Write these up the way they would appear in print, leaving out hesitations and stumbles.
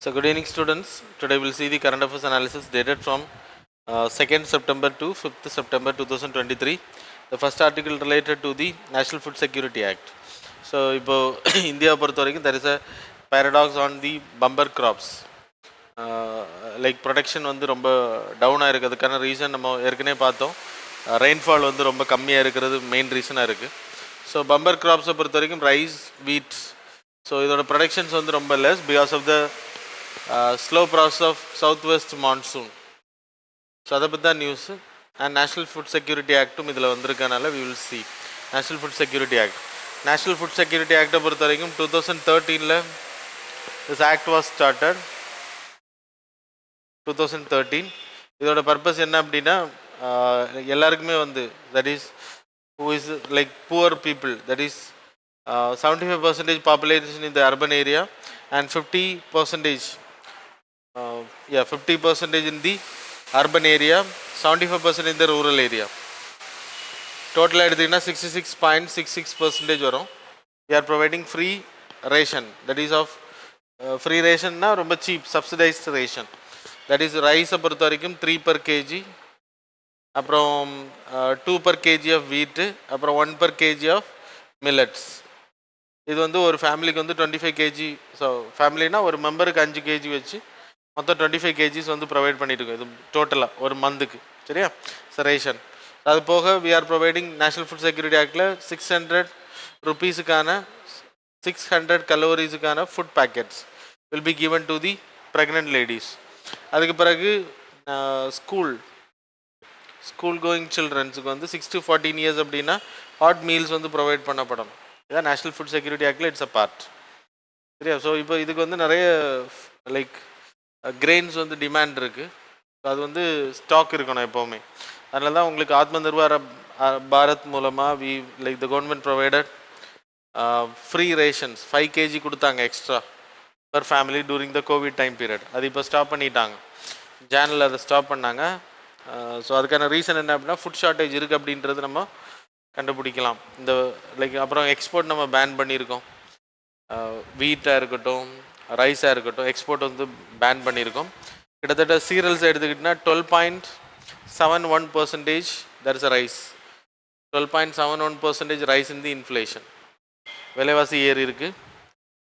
So good evening students. Today we'll see the current affairs analysis dated from 2nd September to 5th September 2023. The first article related to the National Food Security Act. So இப்போ India பொறுத்த வரைக்கும் there is a paradox on the bumper crops. Like production வந்து ரொம்ப டவுனாக இருக்கிறதுக்கான reason நம்ம ஏற்கனவே பார்த்தோம். ரெயின்ஃபால் வந்து ரொம்ப கம்மியாக இருக்கிறது மெயின் ரீசனாக இருக்குது. ஸோ பம்பர் கிராப்ஸை பொறுத்த வரைக்கும் ரைஸ், வீட்ஸ், ஸோ இதோட ப்ரொடக்ஷன்ஸ் வந்து ரொம்ப less because of the slow process of south west monsoon. So அதை பற்றி தான் news. And national food security ஆக்டும் இதில் வந்திருக்கனால we will see national food security act. National food security ஆக்டை பொறுத்த வரைக்கும் 2013 திஸ் ஆக்ட் வாஸ் ஸ்டார்டட். 2013 இதோட பர்பஸ் என்ன அப்படின்னா எல்லாருக்குமே வந்து that is who is like poor people, that is 75% population in the urban area and 50% 50% in the urban area, 75% in the rural area. Total எடுத்தீங்கன்னா 66.66% வரும். We are providing free ration, that is of free ration na ரொம்ப cheap subsidized ration, that is rice பொறுத்த வரைக்கும் 3 per kg, அப்புறம் 2 per kg of wheat, அப்புறம் 1 per kg of millets. இது வந்து ஒரு ஃபேமிலிக்கு வந்து 25 kg. ஸோ ஃபேமிலினா ஒரு மெம்பருக்கு 5 kg வச்சு மொத்தம் 25 kgs வந்து ப்ரொவைட் பண்ணிட்டுருக்கோம். இது டோட்டலாக ஒரு மந்த்துக்கு, சரியா? ரேஷன் அது போக we are providing national food security ஆக்டில் 600 rupeesக்கான 600 calories food packets will be given to the pregnant ladies. அதுக்கு பிறகு ஸ்கூல் கோயிங் சில்ட்ரன்ஸுக்கு வந்து 6 to 14 years அப்படின்னா ஹாட் மீல்ஸ் வந்து ப்ரொவைட் பண்ணப்படும். இதான் நேஷ்னல் ஃபுட் செக்யூரிட்டி ஆக்டில் இட்ஸ் அ பார்ட், சரியா? ஸோ இப்போ இதுக்கு வந்து நிறைய லைக் கிரெயின்ஸ் வந்து டிமாண்ட் இருக்குது. அது வந்து ஸ்டாக் இருக்கணும் எப்போவுமே. அதனால தான் உங்களுக்கு ஆத்ம நிர்பார பாரத் மூலமாக we like the government provided free rations 5 kg கொடுத்தாங்க extra per family during the COVID time period. அது இப்போ ஸ்டாப் பண்ணிட்டாங்க, ஜானில் அதை ஸ்டாப் பண்ணாங்க. ஸோ அதுக்கான ரீசன் என்ன அப்படின்னா ஃபுட் ஷார்ட்டேஜ் இருக்குது அப்படின்றது நம்ம கண்டுபிடிக்கலாம். இந்த லைக் அப்புறம் எக்ஸ்போர்ட் நம்ம பேன் பண்ணியிருக்கோம். வீட்டாக இருக்கட்டும், ரைஸாக இருக்கட்டும், எக்ஸ்போர்ட் வந்து பேன் பண்ணியிருக்கோம். கிட்டத்தட்ட சீரியல்ஸ் எடுத்துக்கிட்டிங்கன்னா 12.71% that is a rice. 12.71% rice in the inflation, விலைவாசி ஏறி இருக்குது.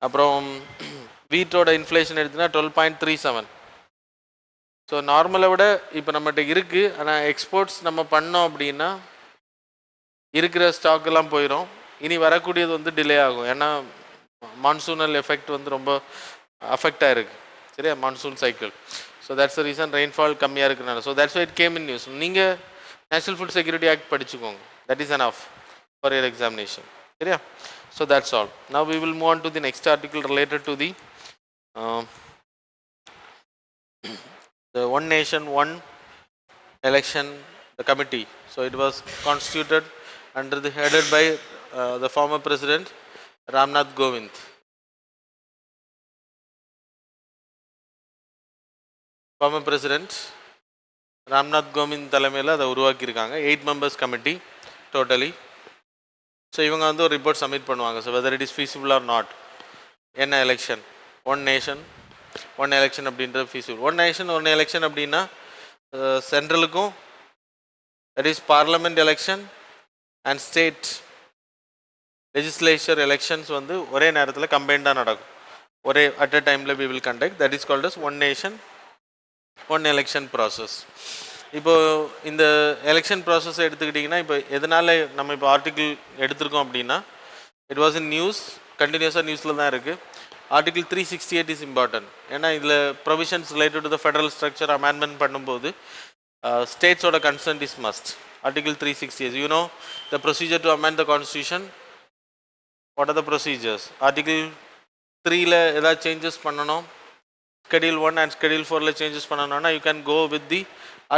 அப்புறம் வீட்டோட இன்ஃப்ளேஷன் எடுத்துன்னா 12.37. ஸோ நார்மலை விட இப்போ நம்மகிட்ட இருக்குது. ஆனால் எக்ஸ்போர்ட்ஸ் நம்ம பண்ணோம் அப்படின்னா இருக்கிற ஸ்டாக்கெல்லாம் போயிடும். இனி வரக்கூடியது வந்து டிலே ஆகும். ஏன்னா மான்சூனல் எஃபெக்ட் வந்து ரொம்ப அஃபெக்ட் ஆகிருக்கு, சரியா? Monsoon cycle. So that's the reason rainfall கம்மியாக இருக்கிறனால. So that's why it came in news. நீங்கள் நேஷ்னல் ஃபுட் செக்யூரிட்டி ஆக்ட் படிச்சுக்கோங்க, that is enough for your examination, சரியா? So that's all. Now we will move on to the next article related to the One Nation, One Election, the committee. So it was constituted under the headed by the former president Ramnath Govind. Former president Ramnath Govind தலைமையில் அதை உருவாக்கியிருக்காங்க. 8 members committee totally. So இவங்க வந்து ஒரு report submit பண்ணுவாங்க. So whether it is feasible or not. என்ன election, one nation one election அப்படின்றது feasible. One nation one election அப்படின்னா சென்ட்ரலுக்கும் that is parliament election and state legislature elections வந்து ஒரே நேரத்தில் கம்பைண்டாக நடக்கும். ஒரே அட் அ டைமில் we will conduct. That is called as one nation one election process. இப்போது இந்த எலெக்ஷன் ப்ராசஸ் எடுத்துக்கிட்டிங்கன்னா இப்போ எதனால் நம்ம இப்போ ஆர்டிக்கிள் எடுத்திருக்கோம் அப்படின்னா இட் வாஸ் இன் நியூஸ், கண்டினியூஸாக நியூஸில் தான் இருக்குது. Article 368 is important. ஏன்னா இதில் provisions related to the federal structure amendment பண்ணும்போது ஸ்டேட்ஸோட consent is must. Article 368, you know the procedure to amend the constitution. What are the procedures? Article 3ல் ஏதாவது சேஞ்சஸ் பண்ணணும், ஸ்கெடியூல் 1 அண்ட் ஸ்கெடியூல் 4ல் changes பண்ணணும்னா you can go with the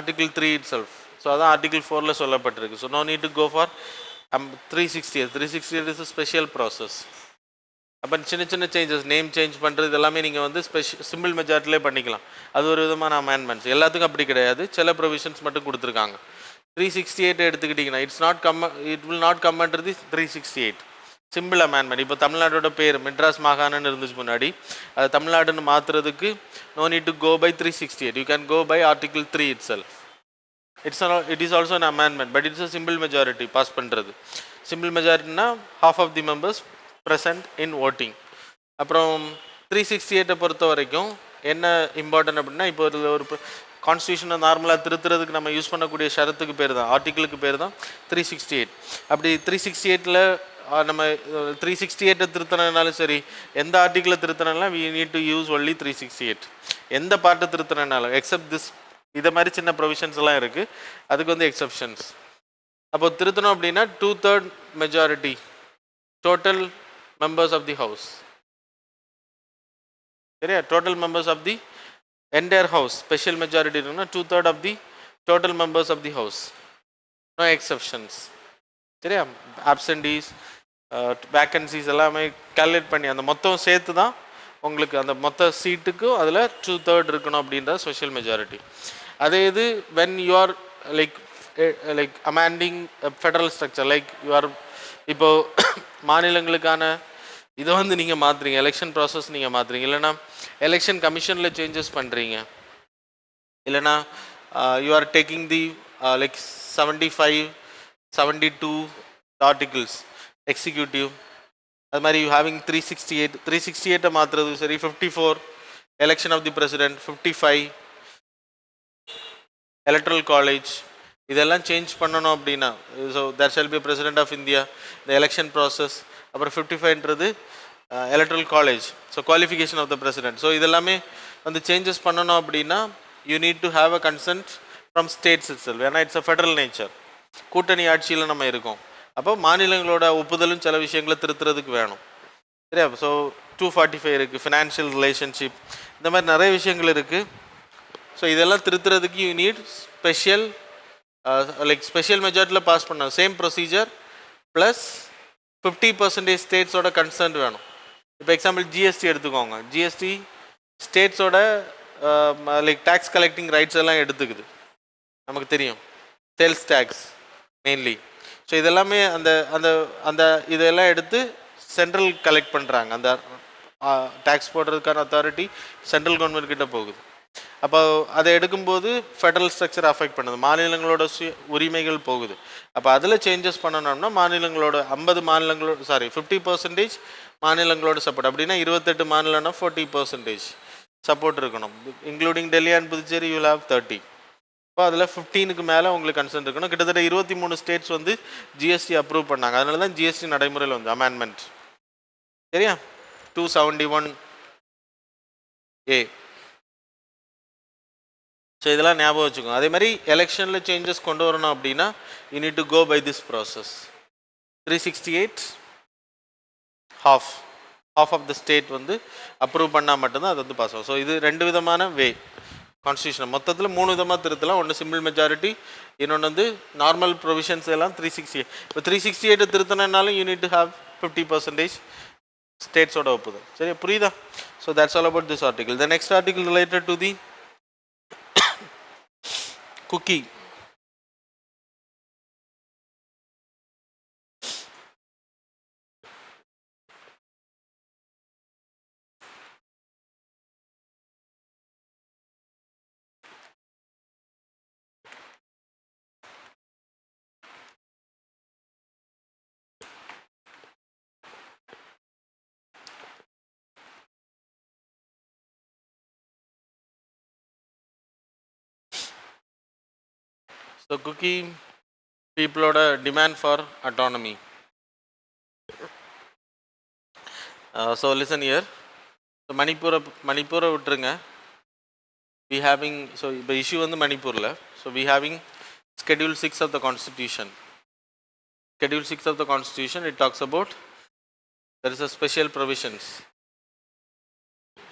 article 3 itself. So அதான் article 4ல் சொல்லப்பட்டிருக்கு. So no need to go for 368. 368 is a special process. அப்போ சின்ன சின்ன சேஞ்சஸ், நேம் சேஞ்ச் பண்ணுறது எல்லாமே நீங்கள் வந்து சிம்பிள் மெஜாரிட்டிலே பண்ணிக்கலாம். அது ஒரு விதமான அமெண்ட்மெண்ட்ஸ். எல்லாத்துக்கும் அப்படி கிடையாது, சில ப்ரொவிஷன்ஸ் மட்டும் கொடுத்துருக்காங்க. 368 எடுத்துக்கிட்டிங்கன்னா it will not come under the 368. Simple amendment. இப்போ தமிழ்நாட்டோட பேர் மெட்ராஸ் மாகாணம்னு இருந்துச்சு முன்னாடி, அது தமிழ்நாடுன்னு மாற்றுறதுக்கு no need to go by 368. You can go by article 3 itself. It is also an amendment, but it's a simple majority pass பண்ணுறது. Simple மெஜாரிட்டினா half of the members present in voting. அப்புறம் 368 பொறுத்த வரைக்கும் என்ன important அப்படின்னா, இப்போ ஒரு கான்ஸ்டியூஷனை நார்மலாக திருத்துறதுக்கு நம்ம யூஸ் பண்ணக்கூடிய ஷரத்துக்கு பேர் தான், ஆர்டிக்கிளுக்கு பேர் தான் 368. அப்படி 368ல் நம்ம 368 திருத்தினாலும் சரி, எந்த ஆர்டிக்கிளை திருத்தினாலும் we need to use only 368. எந்த பார்ட்டை திருத்தினாலும் எக்ஸப்ட் திஸ், இதை மாதிரி சின்ன ப்ரொவிஷன்ஸ் எல்லாம் இருக்குது, அதுக்கு வந்து எக்ஸப்ஷன்ஸ். அப்போ திருத்தணும் அப்படின்னா 2/3 majority total members of the house. சரியா? Total members of the entire house, special majority இருக்குன்னா 2/3 of the total members of the house, no exceptions. சரியா? absentees, vacancies எல்லாமே கால்குலேட் பண்ணி அந்த மொத்தம் சேர்த்து தான் உங்களுக்கு அந்த மொத்த சீட்டுக்கு அதில் 2/3 இருக்கணும் அப்படின்ற ஸ்பெஷல் மெஜாரிட்டி. அதே இது when you are like amending a federal structure, like you are இப்போ மாநிலங்களுக்கான இதை வந்து நீங்கள் மாற்றுறீங்க, எலெக்ஷன் ப்ராசஸ் நீங்கள் மாற்றுறீங்க, இல்லைனா எலெக்ஷன் கமிஷனில் சேஞ்சஸ் பண்ணுறீங்க, இல்லைனா you are taking the like 75, 72 articles executive, அது மாதிரி யூ ஹேவிங் 368 மாற்றுறது சரி, 54 election of the president, 55 electoral college, இதெல்லாம் சேஞ்ச் பண்ணணும் அப்படின்னா, so there shall be president of India, இந்த எலெக்ஷன் ப்ராசஸ். அப்புறம் 55ன்றது electoral college, so qualification of the president. So இதெல்லாமே வந்து சேஞ்சஸ் பண்ணணும் அப்படின்னா you need to have a consent from states itself. ஏன்னா இட்ஸ் அ ஃபெடரல் நேச்சர், கூட்டணி ஆட்சியில் நம்ம இருக்கோம். அப்போ மாநிலங்களோட ஒப்புதலும் சில விஷயங்களை திருத்துறதுக்கு வேணும். சரியா? ஸோ 245 இருக்குது, ஃபினான்ஷியல் ரிலேஷன்ஷிப், இந்த மாதிரி நிறைய விஷயங்கள் இருக்குது. ஸோ இதெல்லாம் திருத்துறதுக்கு யூ நீட் ஸ்பெஷல் ஸ்பெஷல் மெஜாரிட்டியில் பாஸ் பண்ணணும். சேம் ப்ரொசீஜர் ப்ளஸ் 50% ஸ்டேட்ஸோட கன்சர்ன் வேணும். இப்போ எக்ஸாம்பிள் ஜிஎஸ்டி எடுத்துக்கோங்க, ஜிஎஸ்டி ஸ்டேட்ஸோட டேக்ஸ் கலெக்டிங் ரைட்ஸ் எல்லாம் எடுத்துக்குது, நமக்கு தெரியும், சேல்ஸ் டேக்ஸ் மெயின்லி. ஸோ இதெல்லாமே அந்த அந்த அந்த இதெல்லாம் எடுத்து சென்ட்ரல் கலெக்ட் பண்ணுறாங்க. அந்த டேக்ஸ் போடுறதுக்கான அத்தாரிட்டி சென்ட்ரல் கவர்மெண்ட் கிட்ட போகுது. அப்போ அதை எடுக்கும்போது ஃபெடரல் ஸ்ட்ரக்சர் அஃபெக்ட் பண்ணுது, மாநிலங்களோட உரிமைகள் போகுது. அப்போ அதில் சேஞ்சஸ் பண்ணணும்னா மாநிலங்களோட 50% மாநிலங்களோட சப்போர்ட், அப்படின்னா 28 மாநிலம்னா 40% சப்போர்ட் இருக்கணும். Including Delhi and Puducherry you have 30. இப்போ அதில் 15க்கு மேலே உங்களுக்கு கன்சர்ன் இருக்கணும். கிட்டத்தட்ட 23 ஸ்டேட்ஸ் வந்து ஜிஎஸ்டி அப்ரூவ் பண்ணாங்க. அதனால தான் ஜிஎஸ்டி நடைமுறையில் வந்து அமெண்ட்மெண்ட். சரியா? 271A. ஸோ இதெல்லாம் ஞாபகம் வச்சுக்கோங்க. அதே மாதிரி எலெக்ஷனில் சேஞ்சஸ் கொண்டு வரணும் அப்படின்னா you need to go by this process. 368 half of the state வந்து அப்ரூவ் பண்ணால் மட்டும்தான் அது வந்து பாஸ் ஆகும். ஸோ இது 2 விதமான வே கான்ஸ்டியூஷன். மொத்தத்தில் 3 விதமாக திருத்தலாம். ஒன்று சிம்பிள் மெஜாரிட்டி, இன்னொன்று வந்து நார்மல் ப்ரொவிஷன்ஸ் எல்லாம் 368. இப்போ 368 திருத்தினாலும் யூ நீட் டு ஹாவ் 50% ஸ்டேட்ஸோட ஒப்புதல். சரியா? புரியுதா? So that's all about this article. The next article related to the cookie. So cookie peopleோட demand for autonomy. So listen here. So மணிப்பூரை விட்டுருங்க. We having, so இப்போ issue வந்து மணிப்பூரில். So we having Schedule 6 of the Constitution. Schedule 6 of the Constitution, it talks about there is a special provisions.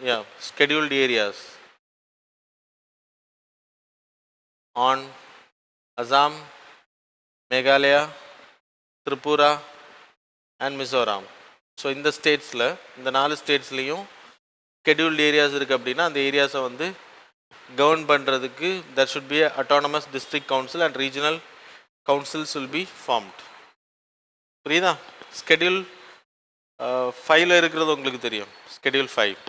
Yeah, scheduled areas on Assam, Meghalaya, Tripura and Mizoram. So இந்த ஸ்டேட்ஸில், இந்த 4 ஸ்டேட்ஸ்லேயும் scheduled areas இருக்குது. அப்படின்னா அந்த ஏரியாஸை வந்து govern பண்ணுறதுக்கு there should be a autonomous district council and regional councils will be formed. புரியுதா? Schedule 5ல இருக்கிறது உங்களுக்கு தெரியும், schedule 5.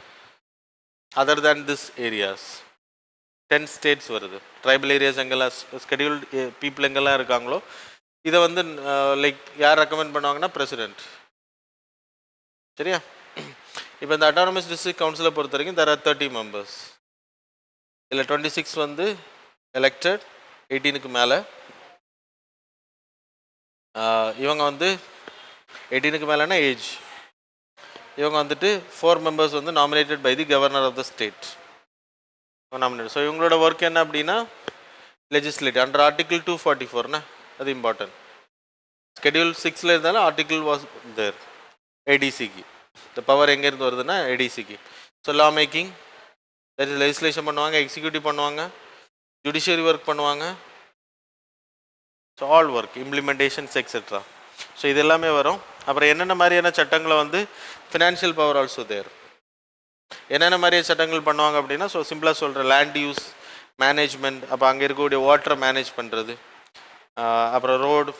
Other than this areas 10 states வருது. ட்ரைபல் ஏரியாஸ் எங்கெல்லாம் ஸ்கெடியூல்டு பீப்புள் எங்கெல்லாம் இருக்காங்களோ இதை வந்து லைக் யார் ரெக்கமெண்ட் பண்ணுவாங்கன்னா பிரசிடென்ட். சரியா? இப்போ இந்த அட்டானமஸ் டிஸ்ட்ரிக்ட் கவுன்சிலை பொறுத்த வரைக்கும் there are 30 members. இதில் 26 வந்து எலெக்டட் 18க்கு மேலே. இவங்க வந்து 18க்கு மேலேனா ஏஜ். இவங்க வந்துட்டு 4 members வந்து nominated by the governor of the state nominate. So இவங்களோட ஒர்க் என்ன அப்படின்னா லெஜிஸ்லேட்டிவ் அண்டர் ஆர்டிகிள் 244னா அது இம்பார்ட்டன்ட். ஸ்கெடியூல் 6ல் இருந்தாலும் ஆர்டிகிள் வாஸ் தேர். ஏடிசிக்கு இந்த பவர் எங்கேருந்து வருதுன்னா ஏடிசிக்கு. So law making, that is legislation பண்ணுவாங்க, எக்ஸிக்யூட்டிவ் பண்ணுவாங்க, ஜுடிஷியரி ஒர்க் பண்ணுவாங்க. So all work implementations etcetera. So இது எல்லாமே வரும். அப்புறம் என்னென்ன மாதிரியான சட்டங்களை வந்து ஃபினான்ஷியல் பவர் ஆல்சோ தேர். என்னென்ன மாதிரி சட்டங்கள் பண்ணுவாங்க அப்படின்னா, ஸோ சிம்பிளாக சொல்கிற லேண்ட் யூஸ் மேனேஜ்மெண்ட், அப்போ அங்கே இருக்கக்கூடிய வாட்டரை மேனேஜ் பண்ணுறது, அப்புறம் ரோடு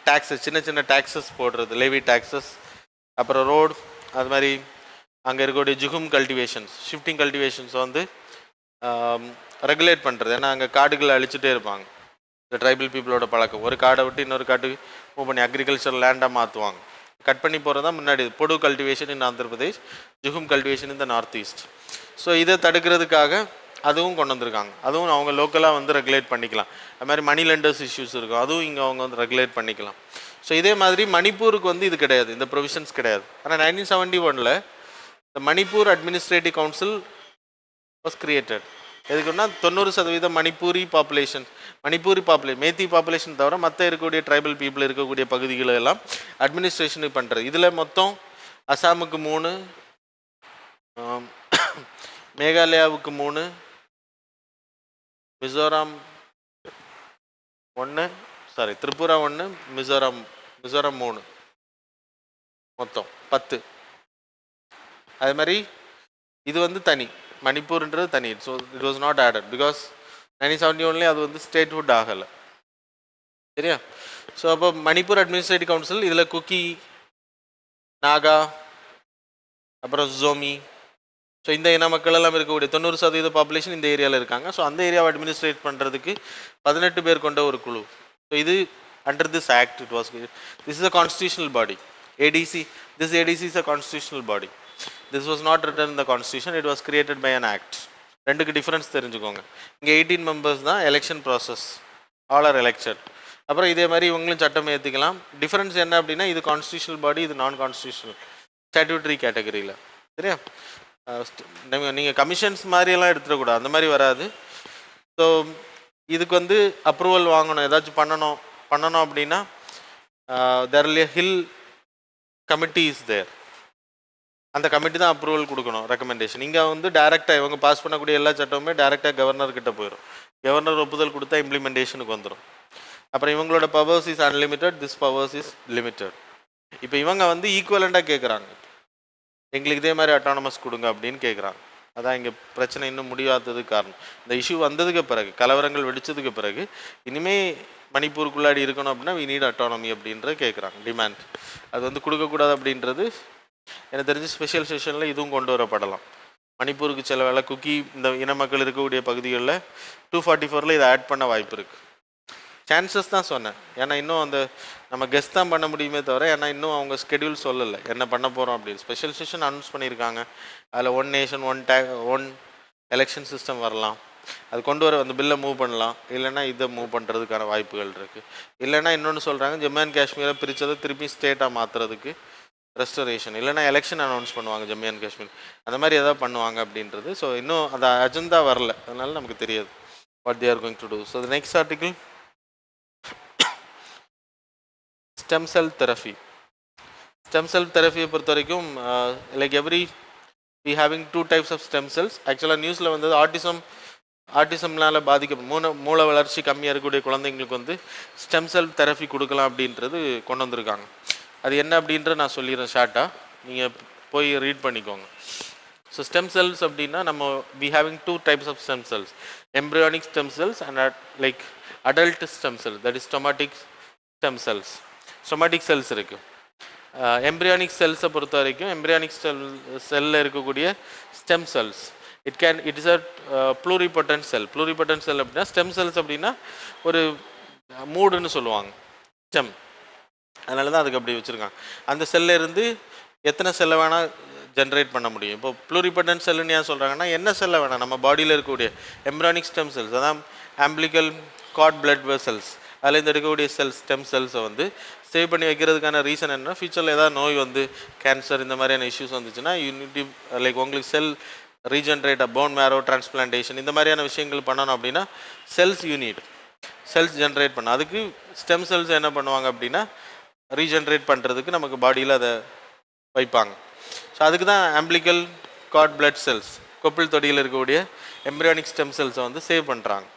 டேக்ஸஸ், சின்ன சின்ன டேக்ஸஸ் போடுறது, லேவி டேக்ஸஸ், அப்புறம் ரோடு, அது மாதிரி அங்கே இருக்கக்கூடிய ஜுகும் கல்டிவேஷன்ஸ், ஷிஃப்டிங் கல்டிவேஷன்ஸ் வந்து ரெகுலேட் பண்ணுறது. ஏன்னா அங்கே காடுகளை அழிச்சிட்டே இருப்பாங்க. இந்த ட்ரைபல் பீப்புளோட பழக்கம், ஒரு காடை விட்டு இன்னொரு காட்டுக்கு மூவ் பண்ணி அக்ரிகல்ச்சர் லேண்டாக மாற்றுவாங்க. கட் பண்ணி போகிறது தான் முன்னாடி. Podu cultivation in Andhra Pradesh, jhum cultivation in the north east. So இதை தடுக்கிறதுக்காக அதுவும் கொண்டு வந்திருக்காங்க. அதுவும் அவங்க லோக்கலாக வந்து ரெகுலேட் பண்ணிக்கலாம். அது மாதிரி மணி லெண்டர்ஸ் இஷ்யூஸ் இருக்கும், அதுவும் இங்கே அவங்க வந்து ரெகுலேட் பண்ணிக்கலாம். ஸோ இதே மாதிரி மணிப்பூருக்கு வந்து இது கிடையாது, இந்த ப்ரொவிஷன்ஸ் கிடையாது. ஆனால் 1971 இந்த Manipur administrative council was created. எதுக்குன்னா 90% மணிப்பூரி பாப்புலேஷன், மேத்தி பாப்புலேஷன் தவிர மற்ற இருக்கக்கூடிய ட்ரைபல் பீப்புள் இருக்கக்கூடிய பகுதிகளை எல்லாம் அட்மினிஸ்ட்ரேஷனுக்கு பண்ணுறது. இதில் மொத்தம் அசாமுக்கு 3, மேகாலயாவுக்கு 3, மிசோரம் 1, திரிபுரா 1, மிசோரம் 3, மொத்தம் 10. அது மாதிரி இது வந்து தனி, மணிப்பூர்ன்றது தனி. So it was not added because 1971 அது வந்து ஸ்டேட்ஹுட் ஆகலை. சரியா? ஸோ அப்போ மணிப்பூர் அட்மினிஸ்ட்ரேட்டிவ் கவுன்சில் இதில் குக்கி, நாகா, அப்புறம் ஜோமி, ஸோ இந்த இன மக்கள் எல்லாம் இருக்கக்கூடிய 90% பாப்புலேஷன் இந்த ஏரியாவில் இருக்காங்க. ஸோ அந்த ஏரியாவை அட்மினிஸ்ட்ரேட் பண்ணுறதுக்கு 18 பேர் கொண்ட ஒரு குழு. ஸோ இது under this act it was, this is a constitutional body. this ADC is a constitutional body. This was not written in the constitution, it was created by an act. ரெண்டுக்கு difference தெரிஞ்சுக்கோங்க. இங்கே 18 members தான் election process, all are elected. அப்புறம் இதே மாதிரி இவங்களும் சட்டம் ஏற்றிக்கலாம். Difference என்ன அப்படின்னா, இது கான்ஸ்டியூஷனல் பாடி, இது நான் கான்ஸ்டியூஷனல் ஸ்டாட்யூட்டரி கேட்டகரியில். சரியா? நீங்கள் கமிஷன்ஸ் மாதிரியெல்லாம் எடுத்துடக்கூடாது, அந்த மாதிரி வராது. ஸோ இதுக்கு வந்து அப்ரூவல் வாங்கணும், ஏதாச்சும் பண்ணணும் அப்படின்னா there will a hill committee is there. அந்த கமிட்டி தான் அப்ரூவல் கொடுக்கணும், ரெக்கமெண்டேஷன். இங்கே வந்து டைரெக்டாக இவங்க பாஸ் பண்ணக்கூடிய எல்லா சட்டமுமே டைரெக்டாக கவர்னர்கிட்ட போயிடும். கவர்னர் ஒப்புதல் கொடுத்தா இம்ப்ளிமெண்டேஷனுக்கு வந்துடும். அப்புறம் இவங்களோட powers is unlimited, this powers is limited. இப்போ இவங்க வந்து ஈக்குவலண்டாக கேட்குறாங்க, எங்களுக்கு இதே மாதிரி அட்டானமஸ் கொடுங்க அப்படின்னு கேட்குறாங்க. அதான் இங்கே பிரச்சனை இன்னும் முடியாததுக்கு காரணம். இந்த இஷ்யூ வந்ததுக்கு பிறகு, கலவரங்கள் வெடித்ததுக்கு பிறகு, இனிமேல் மணிப்பூருக்குள்ளாடி இருக்கணும் அப்படின்னா வி நீட் அட்டானமி அப்படின்ற கேட்குறாங்க டிமாண்ட். அது வந்து கொடுக்கக்கூடாது அப்படின்றது எனக்கு தெரிஞ்சு ஸ்பெஷல் செஷனில் இதுவும் கொண்டு வரப்படலாம். மணிப்பூருக்கு சில வேலை குக்கி இந்த இன மக்கள் இருக்கக்கூடிய பகுதிகளில் 244 இதை ஆட் பண்ண வாய்ப்பு இருக்குது. சான்சஸ் தான் சொன்னேன், ஏன்னா இன்னும் அந்த நம்ம கெஸ்ட் தான் பண்ண முடியுமே தவிர, ஏன்னா இன்னும் அவங்க ஸ்கெடியூல் சொல்லலை என்ன பண்ண போகிறோம் அப்படின்னு. ஸ்பெஷல் செஷன் அனௌன்ஸ் பண்ணியிருக்காங்க, அதில் 1 நேஷன் 1 எலெக்ஷன் சிஸ்டம் வரலாம், அது கொண்டு வர அந்த பில்லை மூவ் பண்ணலாம். இல்லைனா இதை மூவ் பண்ணுறதுக்கான வாய்ப்புகள் இருக்குது. இல்லைனா இன்னொன்று சொல்கிறாங்க, ஜம்மு அண்ட் காஷ்மீரை பிரித்ததை திருப்பி ஸ்டேட்டாக மாற்றுறதுக்கு ரெஸ்டரேஷன், இல்லைனா எலெக்ஷன் அனௌன்ஸ் பண்ணுவாங்க ஜம்மு அண்ட் காஷ்மீர், அந்த மாதிரி எதாவது பண்ணுவாங்க அப்படின்றது. ஸோ இன்னும் அந்த அஜெண்டா வரல, அதனால நமக்கு தெரியாது what they are going to do. So the next article, stem cell therapy. Stem cell தெரப்பியை பொறுத்த வரைக்கும் like every we having 2 types of stem cells. ஆக்சுவலாக நியூஸில் வந்தது ஆட்டிசம்னால மூளை வளர்ச்சி கம்மியாக இருக்கக்கூடிய குழந்தைங்களுக்கு வந்து ஸ்டெம் செல் தெரப்பி கொடுக்கலாம் அப்படின்றது கொண்டு வந்திருக்காங்க. அது என்ன அப்படின்ற நான் சொல்லிடுறேன் ஷார்ட்டாக, நீங்கள் போய் ரீட் பண்ணிக்கோங்க. ஸோ ஸ்டெம் செல்ஸ் அப்படின்னா நம்ம we having 2 types of stem cells, embryonic stem cells and like adult stem cell, that is somatic stem cells. Somatic cells இருக்குது, எம்ப்ரியானிக் செல்ஸை பொறுத்த வரைக்கும் எம்ப்ரியானிக் செல்லில் இருக்கக்கூடிய stem cells it is a pluripotent cell. Pluripotent cell அப்படின்னா stem cells அப்படின்னா ஒரு மூடுன்னு சொல்லுவாங்க ஸ்டெம், அதனால தான் அதுக்கு அப்படி வச்சுருக்காங்க. அந்த செல்லில் இருந்து எத்தனை செல்லை வேணால் ஜென்ரேட் பண்ண முடியும். இப்போ ப்ளூரிபொட்டன்ட் செல்லுன்னு ஏன் சொல்கிறாங்கன்னா என்ன செல்லை வேணாம் நம்ம பாடியில் இருக்கக்கூடிய எம்ப்ரியானிக் ஸ்டெம் செல்ஸ், அதான் ஆம்பிளிக்கல் கார்ட் பிளட் வெசல்ஸ், அதில் இருந்து எடுக்கக்கூடிய ஸ்டெம் செல்ஸை வந்து சேவ் பண்ணி வைக்கிறதுக்கான ரீசன் என்ன, ஃபியூச்சரில் ஏதாவது நோய் வந்து கேன்சர் இந்த மாதிரியான இஷ்யூஸ் வந்துச்சுன்னா யூனிட்டி லைக் உங்களுக்கு செல் ரீஜென்ரேட் போன் மேரோ டிரான்ஸ்பிளான்டேஷன் இந்த மாதிரியான விஷயங்கள் பண்ணணும் அப்படின்னா செல்ஸ் யூனிட் செல்ஸ் ஜென்ரேட் பண்ண அதுக்கு ஸ்டெம் செல்ஸ் என்ன பண்ணுவாங்க அப்படின்னா ரீஜென்ரேட் பண்ணுறதுக்கு நமக்கு பாடியில் அதை வைப்பாங்க. ஸோ அதுக்கு தான் ஆம்பிளிக்கல் கார்ட் பிளட் செல்ஸ் கொப்பிள் தொடியில் இருக்கக்கூடிய எம்ப்ரியானிக் ஸ்டெம் செல்ஸை வந்து சேவ் பண்ணுறாங்க.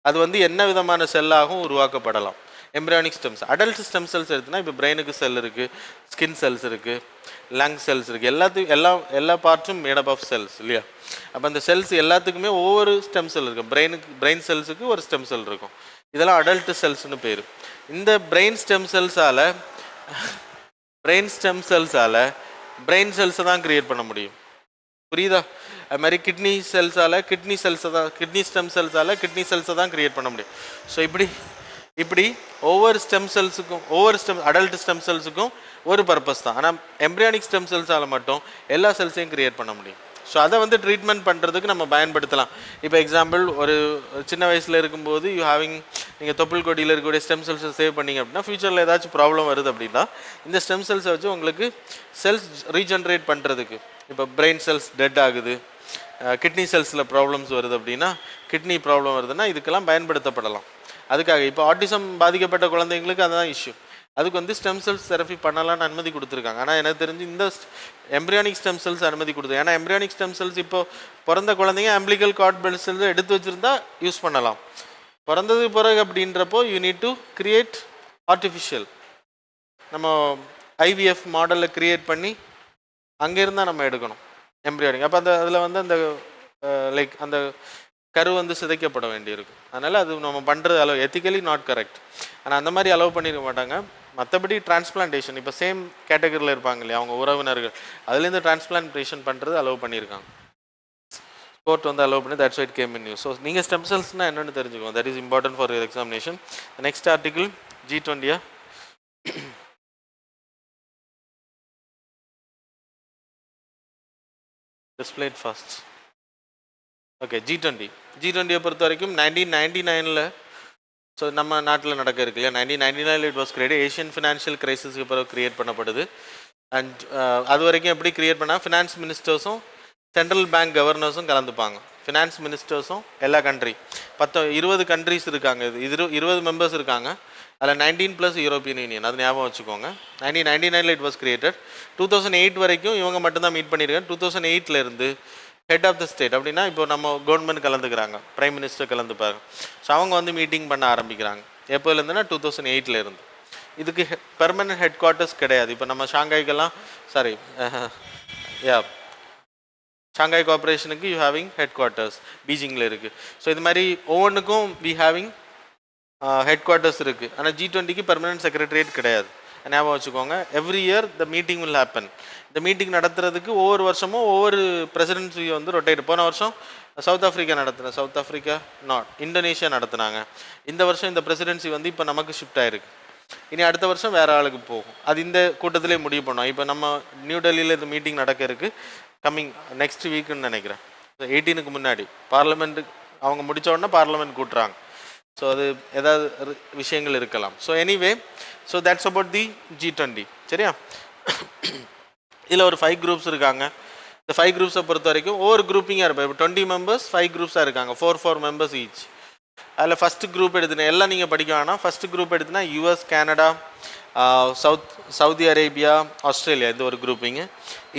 அது வந்து என்ன விதமான செல்லாகவும் உருவாக்கப்படலாம். Embryonic stems adult stem cells எடுத்துனா இப்போ பிரெயினுக்கு செல் இருக்குது, ஸ்கின் செல்ஸ் இருக்குது, லங் செல்ஸ் இருக்குது, எல்லா பார்ட்ஸும் மேடப் ஆஃப் செல்ஸ் இல்லையா. அப்போ அந்த செல்ஸ் எல்லாத்துக்குமே ஒவ்வொரு ஸ்டெம் செல் இருக்கும். பிரெயின் செல்ஸுக்கு ஒரு ஸ்டெம் செல் இருக்கும். இதெல்லாம் அடல்ட் செல்ஸ்னு பேர். இந்த பிரெயின் ஸ்டெம் செல்ஸால் பிரெயின் செல்ஸை தான் கிரியேட் பண்ண முடியும். புரியுதா? அது மாதிரி கிட்னி ஸ்டெம் செல்ஸால் கிட்னி செல்ஸை தான் கிரியேட் பண்ண முடியும். ஸோ இப்படி ஒவ்வொரு ஸ்டெம் செல்ஸுக்கும் அடல்ட் ஸ்டெம் செல்ஸுக்கும் ஒரு பர்பஸ் தான். ஆனால் எம்ப்ரியானிக் ஸ்டெம் செல்ஸால் மட்டும் எல்லா செல்ஸையும் கிரியேட் பண்ண முடியும். ஸோ அதை வந்து ட்ரீட்மெண்ட் பண்ணுறதுக்கு நம்ம பயன்படுத்தலாம். இப்போ எக்ஸாம்பிள் ஒரு சின்ன வயசில் இருக்கும்போது நீங்கள் தொப்புள் கொடியில் இருக்கக்கூடிய ஸ்டெம் செல்ஸை சேவ் பண்ணிங்க அப்படின்னா ஃபியூச்சரில் ஏதாச்சும் ப்ராப்ளம் வருது அப்படின்னா இந்த ஸ்டெம் செல்ஸை வச்சு உங்களுக்கு செல்ஸ் ரீஜென்ரேட் பண்ணுறதுக்கு, இப்போ பிரெயின் செல்ஸ் டெட் ஆகுது, கிட்னி செல்ஸில் ப்ராப்ளம்ஸ் வருது அப்படின்னா கிட்னி ப்ராப்ளம் வருதுன்னா இதுக்கெல்லாம் பயன்படுத்தப்படலாம். அதுக்காக இப்போ ஆட்டிசம் பாதிக்கப்பட்ட குழந்தைங்களுக்கு அதுதான் இஷ்யூ. அதுக்கு வந்து ஸ்டெம் செல்ஸ் தெரப்பி பண்ணலான்னு அனுமதி கொடுத்துருக்காங்க. ஆனால் எனக்கு தெரிஞ்சு இந்த எம்ப்ரியானிக் ஸ்டெம் செல்ஸ் அனுமதி கொடுத்து, ஏன்னா எம்ப்ரியானிக் ஸ்டெம் செல்ஸ் இப்போ பிறந்த குழந்தைங்க ஆம்பிளிக்கல் கார்ட் பிளட் செல்ஸ் எடுத்து வச்சுருந்தா யூஸ் பண்ணலாம். பிறந்தது பிறகு அப்படின்றப்போ you need to create artificial நம்ம ஐவிஎஃப் மாடலில் கிரியேட் பண்ணி அங்கேருந்தால் நம்ம எடுக்கணும் எம்ப்ரியானிக். அப்போ அதில் வந்து அந்த கரு வந்து சிதைக்கப்பட வேண்டியிருக்கும். அதனால் அது நம்ம பண்ணுறது எத்திக்கலி நாட் கரெக்ட். ஆனால் அந்த மாதிரி அலோவ் பண்ணியிருக்க மாட்டாங்க. மற்றபடி டிரான்ஸ்பிளான்டேஷன் இப்போ சேம் கேட்டகரியில் இருப்பாங்க இல்லையா அவங்க உறவினர்கள், அதுலேருந்து டிரான்ஸ்பிளான்டேஷன் பண்ணுறது அலோவ் பண்ணியிருக்காங்க. கோர்ட் வந்து அலோவ் பண்ணி that's why it came in news. So நீங்கள் ஸ்டெம் செல்ஸ்னால் என்னென்னு தெரிஞ்சுக்கோங்க. That is important for your examination. Next article G20. displayed first. Okay, G20 பொறுத்த வரைக்கும் 1999 ஸோ நம்ம நாட்டில் நடக்க இருக்கு இல்லையா. 1999 it was create Asian financial கிரைசிஸ்க்கு பிறகு கிரியேட் பண்ணப்படுது. அண்ட் அது வரைக்கும் எப்படி கிரியேட் பண்ணால் ஃபினான்ஸ் மினிஸ்டர்ஸும் சென்ட்ரல் பேங்க் கவர்னர்ஸும் கலந்துப்பாங்க. ஃபினான்ஸ் மினிஸ்டர்ஸும் எல்லா கண்ட்ரி 20 கண்ட்ரிஸ் இருக்காங்க. இது 20 மெம்பர்ஸ் இருக்காங்க. அதில் 19 + யூரோப்பியன் யூனியன், அது ஞாபகம் வச்சுக்கோங்க. 1999 இட் வாஸ் கிரியேட்டட். 2008 வரைக்கும் இவங்க மட்டும்தான் மீட் பண்ணியிருக்காங்க. 2008 இருந்து ஹெட் ஆஃப் த ஸ்டேட் அப்படின்னா இப்போ நம்ம கவர்மெண்ட் கலந்துக்கிறாங்க, பிரைம் மினிஸ்டர் கலந்துப்பாங்க. ஸோ அவங்க வந்து மீட்டிங் பண்ண ஆரம்பிக்கிறாங்க. எப்போலேருந்துன்னா 2008 இருந்து. இதுக்கு பெர்மனன்ட் ஹெட் குவார்ட்டர்ஸ் கிடையாது. இப்போ நம்ம ஷாங்காய்க்கெல்லாம் ஷாங்காய் கோஆப்ரேஷனுக்கு யூ ஹேவிங் ஹெட் குவார்ட்டர்ஸ் பீஜிங்கில் இருக்குது. ஸோ இது மாதிரி ஒவ்வொன்றுக்கும் வி ஹேவிங் ஹெட் குவார்ட்டர்ஸ் இருக்குது. ஆனால் G20க்கு பெர்மனன்ட் செக்ரட்டரியேட் கிடையாது. ஞாபகம் வச்சுக்கோங்க. Every year the meeting will happen. இந்த மீட்டிங் நடத்துறதுக்கு ஒவ்வொரு வருஷமும் ஒவ்வொரு பிரசிடென்சி வந்து ரொட்டேட். போன வருஷம் சவுத் ஆஃப்ரிக்கா இந்தோனேஷியா நடத்துனாங்க. இந்த வருஷம் இந்த பிரசிடென்சி வந்து இப்போ நமக்கு ஷிஃப்ட் ஆகிருக்கு. இனி அடுத்த வருஷம் வேறு ஆளுக்கு போகும். அது இந்த கூட்டத்திலே முடிவு பண்ணோம். இப்போ நம்ம நியூ டெல்லியில் இந்த மீட்டிங் நடக்க இருக்குது கம்மிங் நெக்ஸ்ட் வீக்குன்னு நினைக்கிறேன். 18க்கு முன்னாடி பார்லிமெண்ட்டு அவங்க முடித்த உடனே பார்லிமெண்ட் கூட்டுறாங்க. ஸோ அது ஏதாவது விஷயங்கள் இருக்கலாம். So anyway so that's about the G20. சரியா? இதில் ஒரு 5 குரூப்ஸ் இருக்காங்க. இந்த 5 குரூப்ஸை பொறுத்த வரைக்கும் ஒவ்வொரு குரூப்பிங்காக இருப்பாங்க. இப்போ 20 மெம்பர்ஸ் 5 குரூப்ஸாக இருக்காங்க. 4 மெம்பர்ஸ் ஈச். அதில் ஃபஸ்ட்டு குரூப் எடுத்துனா எல்லாம் நீங்கள் படிக்க வேணாம். ஃபஸ்ட்டு குரூப் எடுத்துனா US, Canada, Saudi Arabia, Australia, இது ஒரு குரூப்பிங்கு.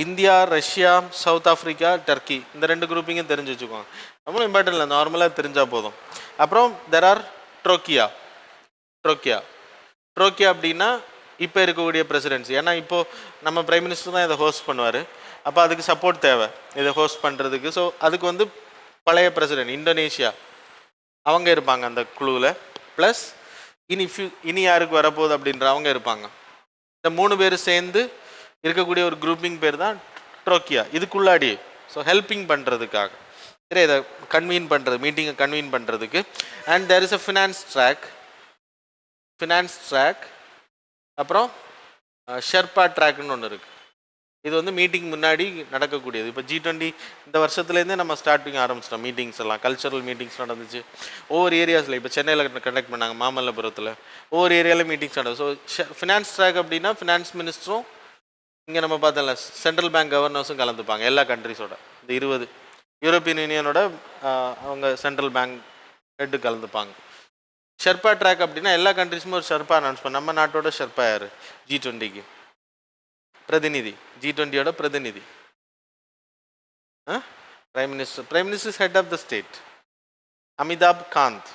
India, Russia, South Africa, Turkey, இந்த 2 குரூப்பிங்கும் தெரிஞ்சு வச்சுக்கோங்க. ரொம்ப இம்பார்ட்டன்ட் இல்லை, நார்மலாக தெரிஞ்சால் போதும். அப்புறம் தெர் ஆர் ட்ரோக்கியா அப்படின்னா இப்போ இருக்கக்கூடிய பிரசிடென்சி. ஏன்னா இப்போது நம்ம பிரைம் மினிஸ்டர் தான் இதை ஹோஸ்ட் பண்ணுவார். அப்போ அதுக்கு சப்போர்ட் தேவை இதை ஹோஸ்ட் பண்ணுறதுக்கு. ஸோ அதுக்கு வந்து பழைய பிரசிடென்ட் இந்தோனேஷியா அவங்க இருப்பாங்க அந்த குழுவில். ப்ளஸ் இனி யாருக்கு வரப்போகுது அப்படின்ற அவங்க இருப்பாங்க. இந்த 3 பேர் சேர்ந்து இருக்கக்கூடிய ஒரு குரூப்பிங் பேர் தான் ட்ரோக்கியா. இதுக்குள்ளாடி ஸோ ஹெல்பிங் பண்ணுறதுக்காக, சரி, இதை கன்வீன் பண்ணுறது, மீட்டிங்கை கன்வீன் பண்ணுறதுக்கு. And there is a finance track, அப்புறம் ஷெர்பா ட்ராக்னு ஒன்று இருக்குது. இது வந்து மீட்டிங் முன்னாடி நடக்கக்கூடியது. இப்போ G20 இந்த வருஷத்துலேருந்தே நம்ம ஸ்டார்டிங் ஆரம்பிச்சிட்டோம். மீட்டிங்ஸ் எல்லாம் கல்ச்சரல் மீட்டிங்ஸ் நடந்துச்சு ஒவ்வொரு ஏரியாஸில். இப்போ சென்னையில் கண்டக்ட் பண்ணாங்க, மாமல்லபுரத்தில், ஒவ்வொரு ஏரியாவில் மீட்டிங்ஸ் நடக்கும். ஸோ ஃபினான்ஸ் ட்ராக் அப்படின்னா ஃபினான்ஸ் மினிஸ்டரும் இங்கே நம்ம பார்த்தோம்ல சென்ட்ரல் பேங்க் கவர்னர்ஸும் கலந்துப்பாங்க எல்லா கண்ட்ரிஸோட. இந்த 20 யூரோப்பியன் யூனியனோட அவங்க சென்ட்ரல் பேங்க் ஹெட்டு கலந்துப்பாங்க. ஷெர்பா ட்ராக் அப்படின்னா எல்லா கண்ட்ரிஸுமே ஒரு ஷெர்பா அனௌன்ஸ் பண்ண. நம்ம நாட்டோட ஷெர்பா யார்? G20க்கு பிரதிநிதி, G20யோட பிரதிநிதி prime minister head of the state. Amitabh Kant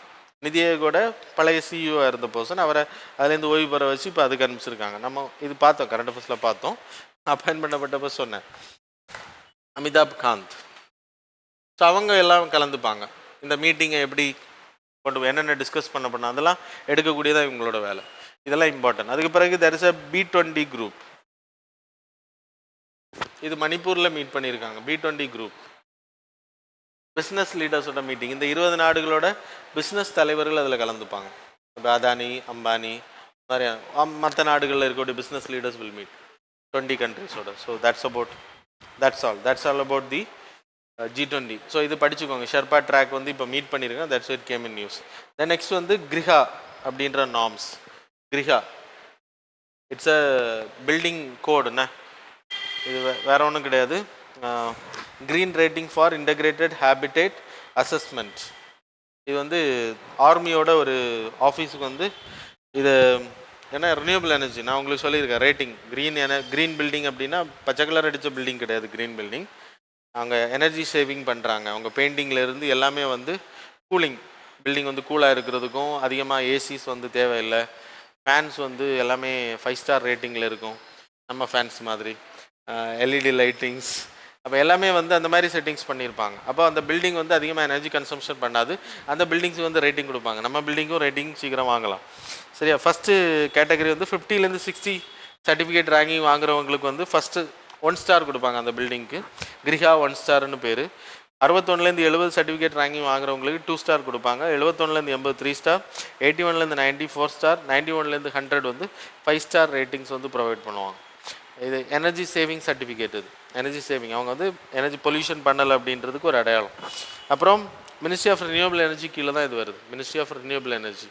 NITI ஆயோகோட பழைய CEO இருந்த பர்சன். அவரை அதுலேருந்து ஓய்வு பெற வச்சு இப்போ அதுக்கு அனுப்பிச்சிருக்காங்க. நம்ம இது பார்த்தோம், கரண்ட் அஃபேர்ஸில் பார்த்தோம். அப்பாயின் பண்ணப்பட்டப்போ சொன்னேன் அமிதாப் காந்த். ஸோ அவங்க எல்லாம் கலந்துப்பாங்க. இந்த மீட்டிங்கை எப்படி கொண்டு என்னென்ன டிஸ்கஸ் பண்ண அதெல்லாம் எடுக்கக்கூடியதான் இவங்களோட வேலை. இதெல்லாம் இம்பார்ட்டன்ட். அதுக்கு பிறகு there is a B20 group. இது மணிப்பூரில் மீட் பண்ணியிருக்காங்க. B20 group business லீடர்ஸோட meeting. இந்த 20 நாடுகளோட பிஸ்னஸ் தலைவர்கள் அதில் கலந்துப்பாங்க. இப்போ அதானி, அம்பானி, நிறைய மற்ற நாடுகளில் இருக்கக்கூடிய பிஸ்னஸ் லீடர்ஸ் வில் மீட் 20 கண்ட்ரிஸோட. So that's all about the G20. So இது படிச்சுக்கோங்க. ஷெர்பா ட்ராக் வந்து இப்போ மீட் பண்ணியிருக்காங்க. That's it came in news. Then next வந்து கிரிஹா அப்படின்ற நார்ம்ஸ். கிரிஹா இட்ஸ் அ பில்டிங் கோடுண்ணா. இது வேற ஒன்றும் கிடையாது. Green rating for integrated habitat assessment. இது வந்து ஆர்மியோட ஒரு ஆஃபீஸுக்கு வந்து இது ஏன்னா ரினியூவபிள் எனர்ஜி நான் உங்களுக்கு சொல்லியிருக்கேன். ரேட்டிங் க்ரீன் பில்டிங் அப்படின்னா பச்சை கலர் அடித்த பில்டிங் கிடையாது. க்ரீன் பில்டிங் அவங்க எனர்ஜி சேவிங் பண்ணுறாங்க. அவங்க பெயிண்டிங்லேருந்து எல்லாமே வந்து கூலிங், பில்டிங் வந்து கூலாக இருக்கிறதுக்கும், அதிகமாக ஏசிஸ் வந்து தேவையில்லை, ஃபேன்ஸ் வந்து எல்லாமே 5 ஸ்டார் ரேட்டிங்கில் இருக்கும் நம்ம ஃபேன்ஸ் மாதிரி, எல்இடி லைட்டிங்ஸ், அப்போ எல்லாமே வந்து அந்த மாதிரி செட்டிங்ஸ் பண்ணியிருப்பாங்க. அப்போ அந்த பில்டிங் வந்து அதிகமாக எனர்ஜி கன்சம்ஷன் பண்ணாது. அந்த பில்டிங்ஸ் வந்து ரேட்டிங் கொடுப்பாங்க. நம்ம பில்டிங்கும் ரேட்டிங் சீக்கிரம் வாங்கலாம். சரியா? ஃபஸ்ட்டு கேட்டகரி வந்து 50லேருந்து 60 சர்டிஃபிகேட் ரேங்கிங் வாங்குறவங்களுக்கு வந்து ஃபஸ்ட்டு 1 ஸ்டார் கொடுப்பாங்க அந்த பில்டிங்க்கு. கிரிஹா 1 ஸ்டார்னு பேர். 61லேருந்து 70 சர்டிஃபிகேட் ரேங்கிங் வாங்குறவங்களுக்கு 2 ஸ்டார் கொடுப்பாங்க. 71லேருந்து 80 3 ஸ்டார், 81லேருந்து 90 4 ஸ்டார், 91லேருந்து 100 வந்து 5 ஸ்டார் ரேட்டிங்ஸ் வந்து ப்ரொவைட் பண்ணுவாங்க. இது எனர்ஜி சேவிங் சர்டிஃபிகேட். இது எனர்ஜி சேவிங், அவங்க வந்து எனர்ஜி பொல்யூஷன் பண்ணலை அப்படின்றதுக்கு ஒரு அடையாளம். அப்புறம் மினிஸ்ட்ரி ஆஃப் ரினியூவபிள் எனர்ஜி கீழே தான் இது வருது. மினிஸ்ட்ரி ஆஃப் ரினியூவபிள் எனர்ஜி,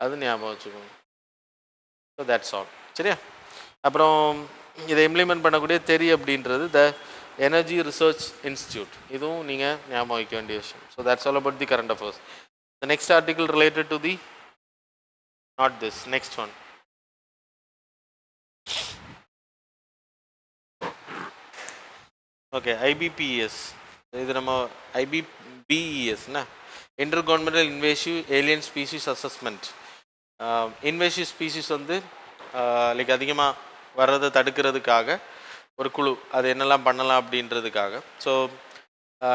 அது ஞாபகம் வச்சுக்கோங்க. So that's all. சரியா? அப்புறம் இதை இம்ப்ளிமெண்ட் பண்ணக்கூடிய தெரி அப்படின்றது த எனர்ஜி ரிசர்ச் இன்ஸ்டியூட். இதுவும் நீங்கள் ஞாபகம் வைக்க வேண்டிய விஷயம். So that's all about the current affairs. The next article related to the not this next one. Okay, IPBS. இது நம்ம ஐபிபிஇஎஸ்னா intergovernmental invasive alien species assessment. Invasive species வந்து லைக் அதிகமாக வர்றதை தடுக்கிறதுக்காக ஒரு குழு, அது என்னெல்லாம் பண்ணலாம் அப்படின்றதுக்காக. ஸோ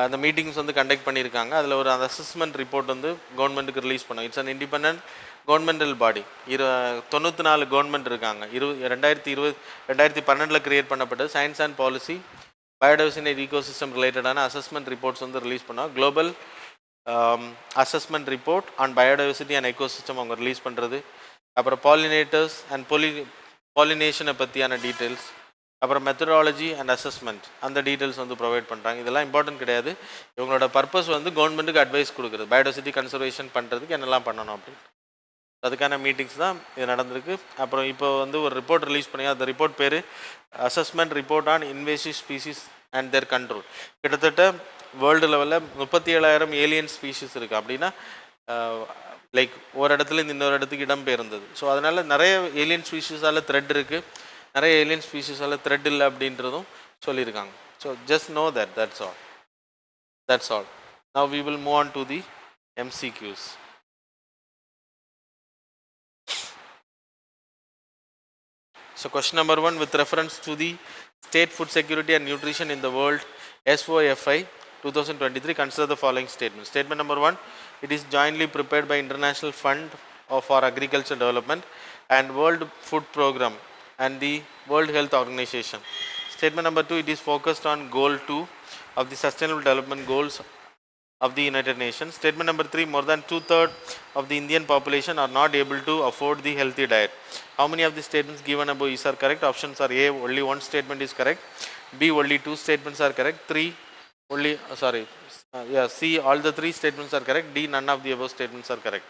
அந்த மீட்டிங்ஸ் வந்து கண்டக்ட் பண்ணியிருக்காங்க. அதில் ஒரு அந்த அசஸ்மெண்ட் ரிப்போர்ட் வந்து கவர்மெண்ட்டுக்கு ரிலீஸ் பண்ணோம். It's an independent governmental body. 94 government இருக்காங்க. 2012 கிரியேட் பண்ணப்பட்ட science and policy biodiversity ecosystem ரிலேட்டடான அசஸ்மெண்ட் ரிப்போர்ட்ஸ் வந்து ரிலீஸ் பண்ணோம். Global assessment report on biodiversity and ecosystem அவங்க ரிலீஸ் பண்ணுறது. அப்புறம் பாலினேட்டர்ஸ் அண்ட் பாலினேஷனை பற்றியான டீட்டெயில்ஸ், அப்புறம் மெத்தடாலஜி அண்ட் அசஸ்மெண்ட் அந்த டீட்டெயில்ஸ் வந்து ப்ரொவைட் பண்ணுறாங்க. இதெல்லாம் இம்பார்ட்டன்ட் கிடையாது. இவங்களோட பர்பஸ் வந்து கவர்மெண்ட்டுக்கு அட்வைஸ் கொடுக்குறது, பயோடைவர்சிட்டி கன்சர்வேஷன் பண்ணுறதுக்கு என்னெல்லாம் பண்ணணும் அப்படின்னு. அதுக்கான மீட்டிங்ஸ் தான் இது நடந்திருக்கு. அப்புறம் இப்போ வந்து ஒரு ரிப்போர்ட் ரிலீஸ் பண்ணி, அந்த ரிப்போர்ட் பேர் assessment report on invasive species and there control. கிட்டத்தட்ட வேர்ல்டு லெவலில் 37,000 ஏலியன் ஸ்பீஷிஸ் இருக்குது. அப்படின்னா லைக் ஒரு இடத்துலேருந்து இன்னொரு இடத்துக்கு இடம் பெயர்ந்தது. ஸோ அதனால் நிறைய ஏலியன் ஸ்பீஷிஸால் த்ரெட் இருக்குது, நிறைய ஏலியன் ஸ்பீஷிஸால் த்ரெட் இல்லை அப்படின்றதும் சொல்லியிருக்காங்க. So just no that's all. Now we will move on to the MCQs. So question number 1, with reference to the state food security and nutrition in the world SOFI 2023, consider the following statement. Statement number 1, it is jointly prepared by International Fund for Agricultural Development and World Food Program and the World Health Organization. Statement number 2, it is focused on goal 2 of the Sustainable Development Goals of the United Nations. Statement number 3, more than 2/3 of the Indian population are not able to afford the healthy diet. How many of the statements given above is are correct? Options are A, only one statement is correct. B, only two statements are correct. 3, only, C, all the three statements are correct. D, none of the above statements are correct.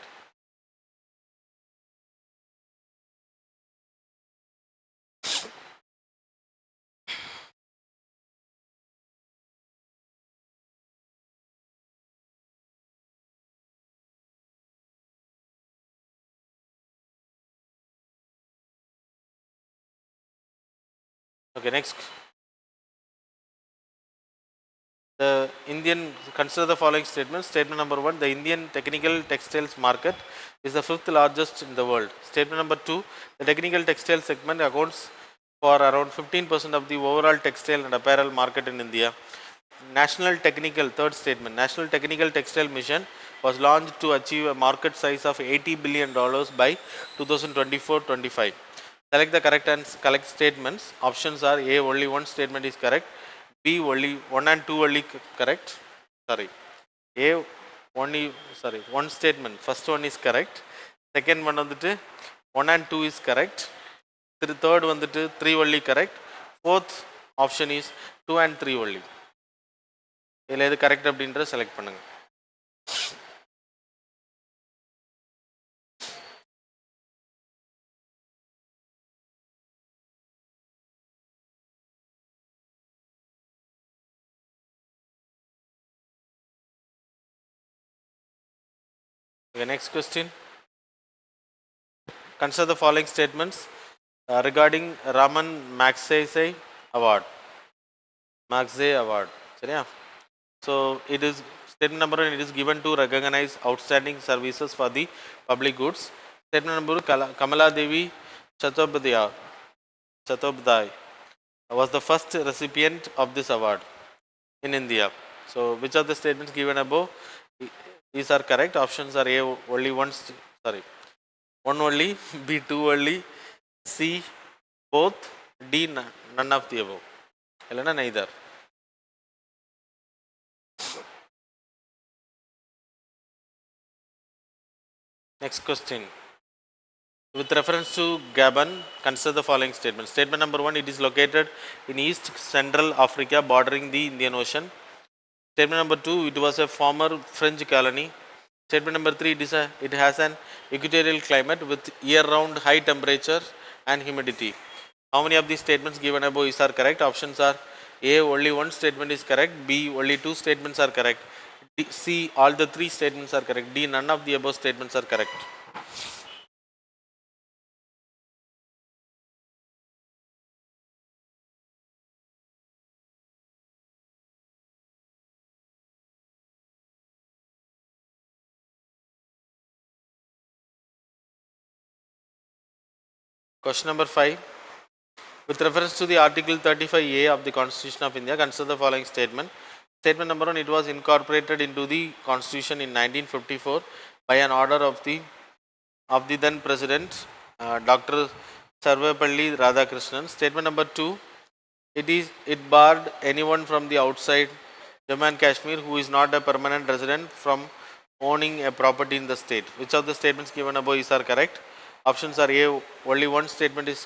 Okay, next. The Indian, consider the following statements. Statement number 1, the Indian technical textiles market is the 5th largest in the world. Statement number 2, the technical textile segment accounts for around 15% of the overall textile and apparel market in India. National Technical, third statement, National Technical Textile Mission was launched to achieve a market size of $80 billion by 2024-25. Select the correct statements. Options are A, only one statement is correct. B, only 1 and 2 only correct. Sorry. A, one statement. First one is correct. Second one வந்துட்டு 1 and 2 is correct. Third வந்துட்டு 3 only correct. Fourth option is 2 and 3 only. இதில் எது correct அப்படின்றத select பண்ணுங்க. Okay, next question. Consider the following statements regarding Raman Magsaysay Award. Magsaysay Award. சரியா? So it is statement number 1, it is given to recognize outstanding services for the public goods. Statement number 2, Kamala Devi Chattopadhyay was the first recipient of this award in India. So which of the statements given above these are correct? Options are A, only one only, B, two only, C, both, D, none of the above. Elena, neither. Next question. With reference to Gabon, consider the following statement. Statement number 1, it is located in East Central Africa bordering the Indian Ocean. Statement number 2, it was a former French colony. Statement number 3, it has an equatorial climate with year-round high temperature and humidity. How many of these statements given above is are correct? Options are A, only one statement is correct. B, only two statements are correct. D, C, all the three statements are correct. D, none of the above statements are correct. Question number 5. With reference to the Article 35A of the Constitution of India, consider the following statement. Statement number 1, it was incorporated into the Constitution in 1954 by an order of the then President Dr. Sarvepalli Radhakrishnan. Statement number 2, it barred anyone from the outside Jammu and Kashmir who is not a permanent resident from owning a property in the state. Which of the statements given above is are correct? Options are A, only one statement is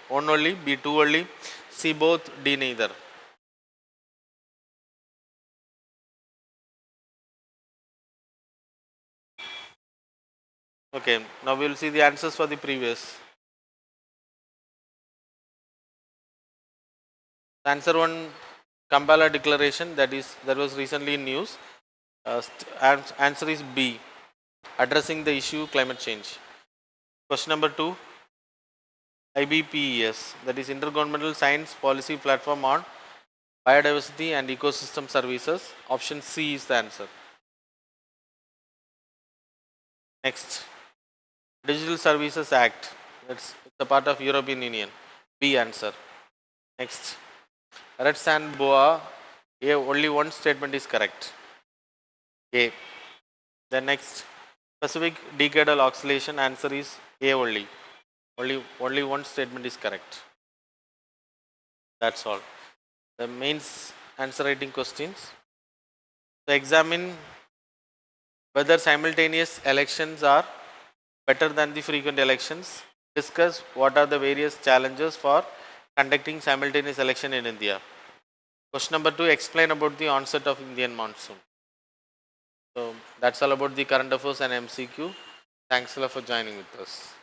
one only, B, two only, C, both, D, neither. Okay, now we will see the answers for the previous. Answer 1, Kampala Declaration, that was recently in news. Answer is B, addressing the issue climate change. Question number 2, IBPES, that is Intergovernmental Science Policy Platform on Biodiversity and Ecosystem Services. Option C is the answer. Next, Digital Services Act, it's a part of European Union. B, answer. Next, Red Sand Boa, A, only one statement is correct. A. Then next, Pacific Decadal Oscillation, answer is A only. Only one statement is correct. That's all. The mains answer writing questions. So examine whether simultaneous elections are better than the frequent elections. Discuss what are the various challenges for conducting simultaneous election in India. Question number 2, explain about the onset of Indian monsoon. So that's all about the current affairs and MCQ. Thanks a lot for joining with us.